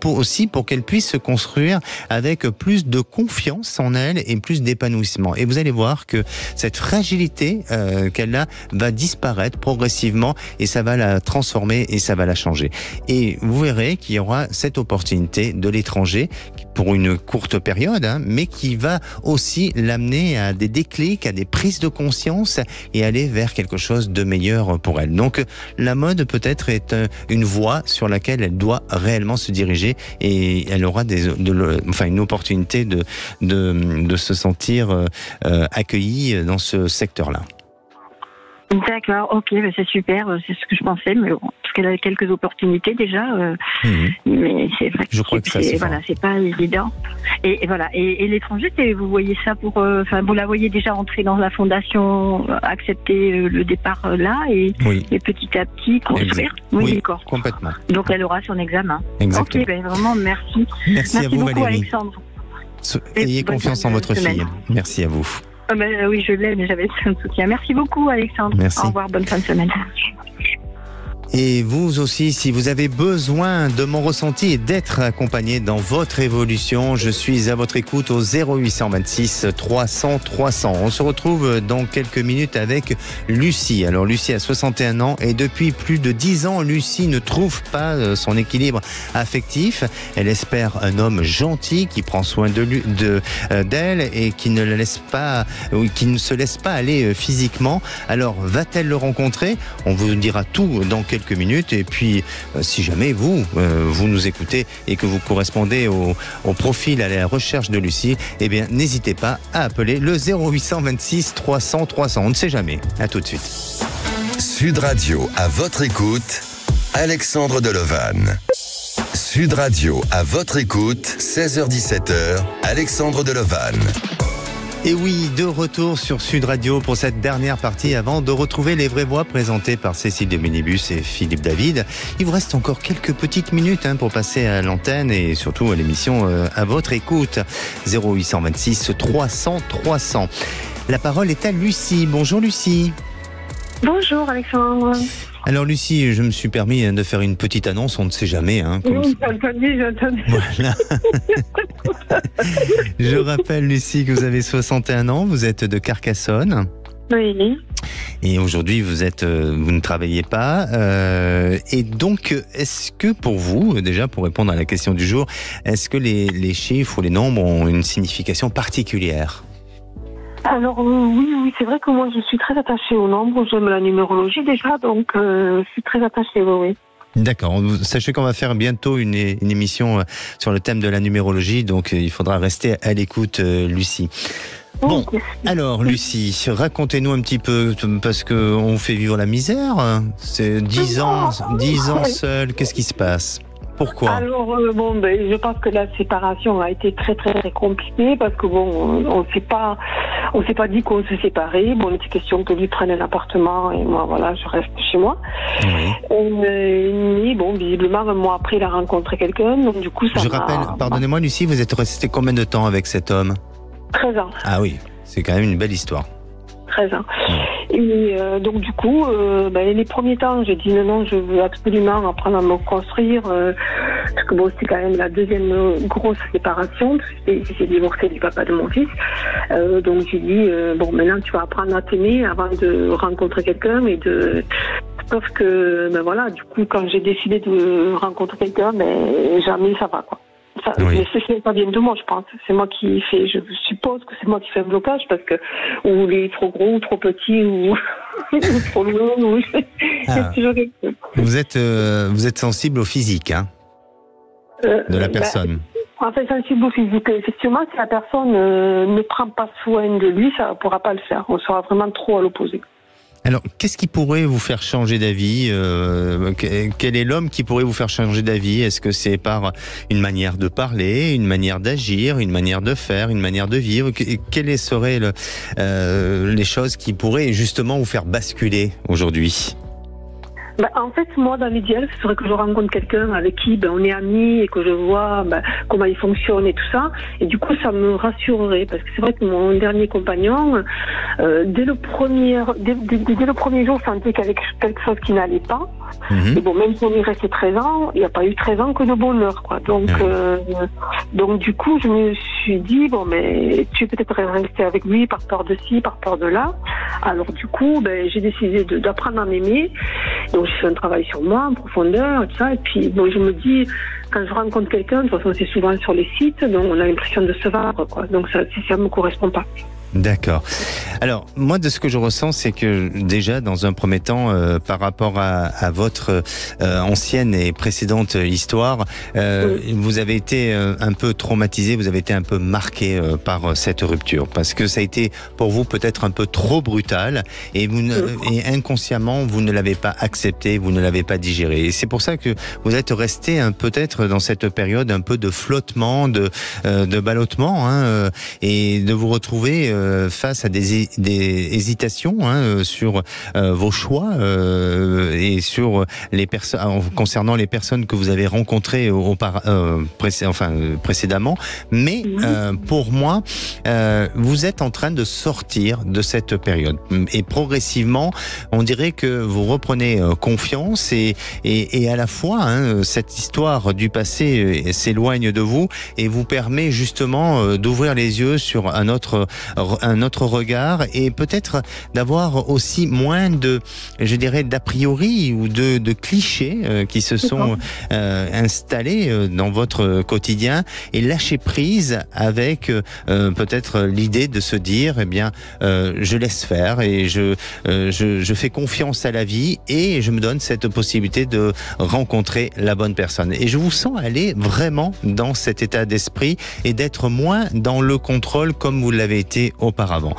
aussi pour qu'elle puisse se construire avec plus de confiance en elle et plus d'épanouissement. Et vous allez voir que cette fragilité qu'elle a va disparaître progressivement et ça va la transformer et ça va la changer. Et vous verrez qu'il y aura cette opportunité de l'étranger pour une courte période, mais qui va aussi l'amener à des déclics, à des prises de conscience et aller vers quelque chose de meilleur pour elle. Donc la mode peut-être est une voie sur laquelle elle doit réellement se diriger et elle aura une opportunité de se sentir accueillie dans ce secteur-là. D'accord, ok, c'est super, c'est ce que je pensais, mais bon, parce qu'elle a quelques opportunités déjà, mais c'est vrai que, je crois que ça, voilà, c'est pas évident. Et voilà, et l'étranger, vous voyez ça vous la voyez déjà entrer dans la fondation, accepter le départ là, et petit à petit construire. Oui, d'accord. Complètement. Donc elle aura son examen. Exactement. Ok, vraiment merci. Merci à vous, beaucoup, Valérie. Alexandre. Ayez confiance en votre fille. Merci à vous. Oui, je l'ai, mais j'avais un soutien. Merci beaucoup, Alexandre. Merci. Au revoir, bonne fin de semaine. Et vous aussi, si vous avez besoin de mon ressenti et d'être accompagné dans votre évolution, je suis à votre écoute au 0826 300 300. On se retrouve dans quelques minutes avec Lucie. Alors Lucie a 61 ans et depuis plus de 10 ans, Lucie ne trouve pas son équilibre affectif. Elle espère un homme gentil qui prend soin d'elle et qui ne la laisse pas, ou qui ne se laisse pas aller physiquement. Alors va-t-elle le rencontrer? On vous dira tout dans quelques minutes, et puis si jamais vous nous écoutez et que vous correspondez au profil à la recherche de Lucie, eh bien n'hésitez pas à appeler le 0826 300 300. On ne sait jamais. À tout de suite. Sud Radio à votre écoute, Alexandre Delovan. Sud Radio à votre écoute, 16h-17h, Alexandre Delovan. Et oui, de retour sur Sud Radio pour cette dernière partie avant de retrouver les vraies voix présentées par Cécile de Minibus et Philippe David. Il vous reste encore quelques petites minutes pour passer à l'antenne et surtout à l'émission à votre écoute. 0826 300 300. La parole est à Lucie. Bonjour Lucie. Bonjour Alexandre. Alors Lucie, je me suis permis de faire une petite annonce, on ne sait jamais. Oui, j'ai entendu. Voilà. Je rappelle Lucie que vous avez 61 ans, vous êtes de Carcassonne. Oui. Et aujourd'hui, vous ne travaillez pas. Et donc, est-ce que pour vous, déjà pour répondre à la question du jour, est-ce que les chiffres ou les nombres ont une signification particulière ? Alors oui, c'est vrai que moi je suis très attachée au nombre, j'aime la numérologie déjà, donc je suis très attachée, oui. D'accord, sachez qu'on va faire bientôt une émission sur le thème de la numérologie, donc il faudra rester à l'écoute, Lucie. Bon, alors Lucie, racontez-nous un petit peu, parce qu'on fait vivre la misère, c'est 10 ans seul, qu'est-ce qui se passe ? Pourquoi ? Alors je pense que la séparation a été très très très compliquée parce que on s'est pas dit qu'on se séparait. Bon, il était question que lui prenne un appartement et moi voilà, je reste chez moi. Oui. Et visiblement un mois après il a rencontré quelqu'un, donc du coup ça. Je rappelle, pardonnez-moi Lucie, vous êtes restée combien de temps avec cet homme ? 13 ans. Ah oui, c'est quand même une belle histoire. 13 ans. Et donc du coup, les premiers temps, j'ai dit non, je veux absolument apprendre à me construire, parce que c'était quand même la deuxième grosse séparation, parce que j'ai divorcé du papa de mon fils. Donc j'ai dit, maintenant tu vas apprendre à t'aimer avant de rencontrer quelqu'un, sauf que, du coup, quand j'ai décidé de rencontrer quelqu'un, jamais ça va, quoi. Mais c'est pas bien de moi, je pense. C'est moi qui fais, je suppose que c'est moi qui fais un blocage parce que ou il est trop gros ou trop petit ou trop loin. Vous êtes sensible au physique, de la personne. Sensible au physique. Effectivement, si la personne ne prend pas soin de lui, ça ne pourra pas le faire. On sera vraiment trop à l'opposé. Alors, qu'est-ce qui pourrait vous faire changer d'avis ? Quel est l'homme qui pourrait vous faire changer d'avis ? Est-ce que c'est par une manière de parler, une manière d'agir, une manière de faire, une manière de vivre ? Quelles seraient les choses qui pourraient justement vous faire basculer aujourd'hui ? En fait, moi, dans l'idéal, ce serait que je rencontre quelqu'un avec qui on est amis et que je vois comment il fonctionne et tout ça. Et du coup, ça me rassurerait. Parce que c'est vrai que mon dernier compagnon, dès le premier jour, je sentais qu'il y avait quelque chose qui n'allait pas. Et même si on est resté 13 ans, il n'y a pas eu 13 ans que de bonheur, quoi. Donc du coup, je me suis dit, tu es peut-être resté avec lui par peur de ci, par peur de là. Alors du coup, j'ai décidé d'apprendre à m'aimer. Donc j'ai fait un travail sur moi, en profondeur, tout ça. Et puis je me dis, quand je rencontre quelqu'un, de toute façon c'est souvent sur les sites, donc on a l'impression de se vendre, quoi. Donc ça me correspond pas. D'accord. Alors, moi, de ce que je ressens, c'est que déjà, dans un premier temps, par rapport à votre ancienne et précédente histoire, vous avez été un peu traumatisé, vous avez été un peu marqué par cette rupture, parce que ça a été pour vous peut-être un peu trop brutal, et, et inconsciemment, vous ne l'avez pas accepté, vous ne l'avez pas digéré. Et c'est pour ça que vous êtes resté peut-être dans cette période un peu de flottement, de ballottement, et de vous retrouver face à des hésitations sur vos choix et sur les personnes concernant les personnes que vous avez rencontrées précédemment. Mais pour moi, vous êtes en train de sortir de cette période et progressivement, on dirait que vous reprenez confiance et à la fois cette histoire du passé s'éloigne de vous et vous permet justement d'ouvrir les yeux sur un autre regard et peut-être d'avoir aussi moins d'a priori ou de clichés qui se sont installés dans votre quotidien et lâcher prise avec peut-être l'idée de se dire je laisse faire et je fais confiance à la vie et je me donne cette possibilité de rencontrer la bonne personne. Et je vous sens aller vraiment dans cet état d'esprit et d'être moins dans le contrôle comme vous l'avez été auparavant.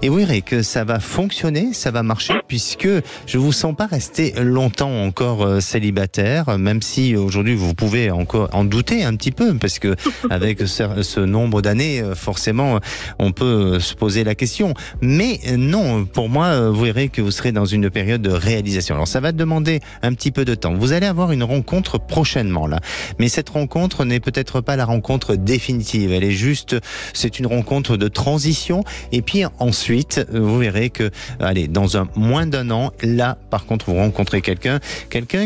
Et vous verrez que ça va fonctionner, ça va marcher, puisque je vous sens pas rester longtemps encore célibataire, même si aujourd'hui vous pouvez encore en douter un petit peu, parce que avec ce nombre d'années, forcément, on peut se poser la question. Mais non, pour moi, vous verrez que vous serez dans une période de réalisation. Alors ça va demander un petit peu de temps. Vous allez avoir une rencontre prochainement là, mais cette rencontre n'est peut-être pas la rencontre définitive. Elle est juste, c'est une rencontre de transition. Et puis ensuite, vous verrez que, allez, dans moins d'un an, là, par contre, vous rencontrez quelqu'un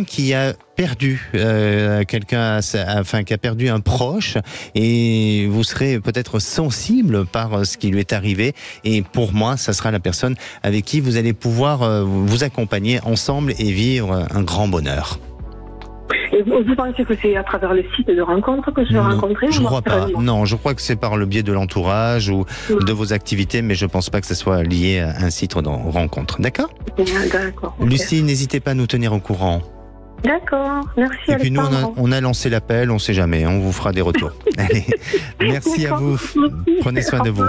qui a perdu qui a perdu un proche, et vous serez peut-être sensible par ce qui lui est arrivé, et pour moi ça sera la personne avec qui vous allez pouvoir vous accompagner ensemble et vivre un grand bonheur. Et vous pensez que c'est à travers le site de rencontre que je vais rencontrer? Je ne crois pas. Non, je crois que c'est par le biais de l'entourage ou de vos activités, mais je ne pense pas que ce soit lié à un site de rencontre. D'accord? D'accord. Okay. Lucie, n'hésitez pas à nous tenir au courant. D'accord, merci. Et puis nous, on a lancé l'appel, on ne sait jamais, on vous fera des retours. Allez, merci à vous. Prenez soin de vous.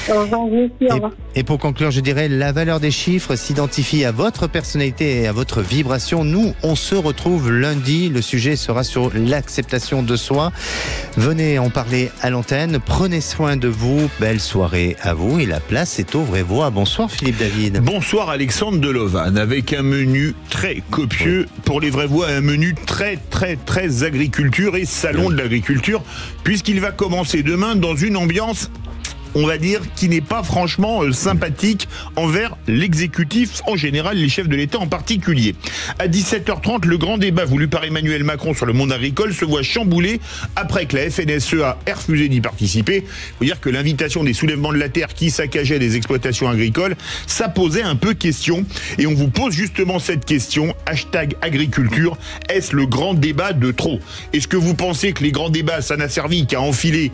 Au revoir, merci, au revoir. Et pour conclure, je dirais, la valeur des chiffres s'identifie à votre personnalité et à votre vibration. Nous, on se retrouve lundi. Le sujet sera sur l'acceptation de soi. Venez en parler à l'antenne. Prenez soin de vous. Belle soirée à vous. Et la place est aux vraies voix. Bonsoir Philippe David. Bonsoir Alexandre Delovan. Avec un menu très copieux pour les vraies voix. Un menu très agriculture et salon de l'agriculture, puisqu'il va commencer demain dans une ambiance, on va dire, qui n'est pas franchement sympathique envers l'exécutif en général, les chefs de l'État en particulier. À 17h30, le grand débat voulu par Emmanuel Macron sur le monde agricole se voit chamboulé après que la FNSEA ait refusé d'y participer. Il faut dire que l'invitation des soulèvements de la terre qui saccageaient des exploitations agricoles, ça posait un peu question. Et on vous pose justement cette question, #agriculture, est-ce le grand débat de trop? Est-ce que vous pensez que les grands débats, ça n'a servi qu'à empiler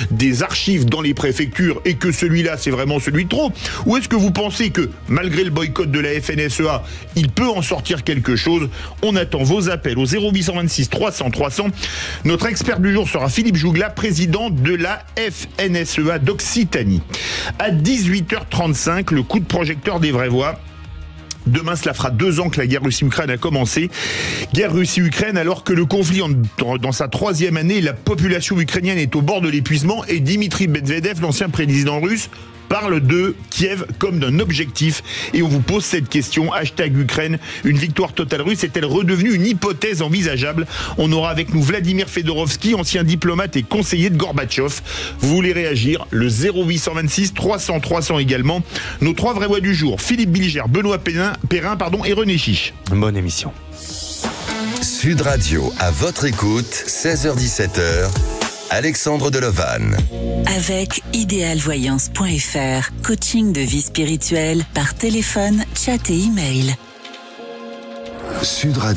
des archives dans les préfectures et que celui-là, c'est vraiment celui de trop? Ou est-ce que vous pensez que, malgré le boycott de la FNSEA, il peut en sortir quelque chose? On attend vos appels au 0826 300 300. Notre expert du jour sera Philippe Jougla, président de la FNSEA d'Occitanie. À 18h35, le coup de projecteur des vraies voix. Demain, cela fera 2 ans que la guerre Russie-Ukraine a commencé. Guerre Russie-Ukraine alors que le conflit dans sa 3e année, la population ukrainienne est au bord de l'épuisement et Dimitri Medvedev, l'ancien président russe, parle de Kiev comme d'un objectif. Et on vous pose cette question, #Ukraine, une victoire totale russe est-elle redevenue une hypothèse envisageable? On aura avec nous Vladimir Fedorovski, ancien diplomate et conseiller de Gorbatchev. Vous voulez réagir? Le 0826 300 300 également. Nos 3 vraies voix du jour, Philippe Bilger, Benoît Perrin et René Chiche. Bonne émission. Sud Radio, à votre écoute, 16h-17h. Alexandre Delovan. Avec idéalvoyance.fr, coaching de vie spirituelle par téléphone, chat et email. Sud Radio.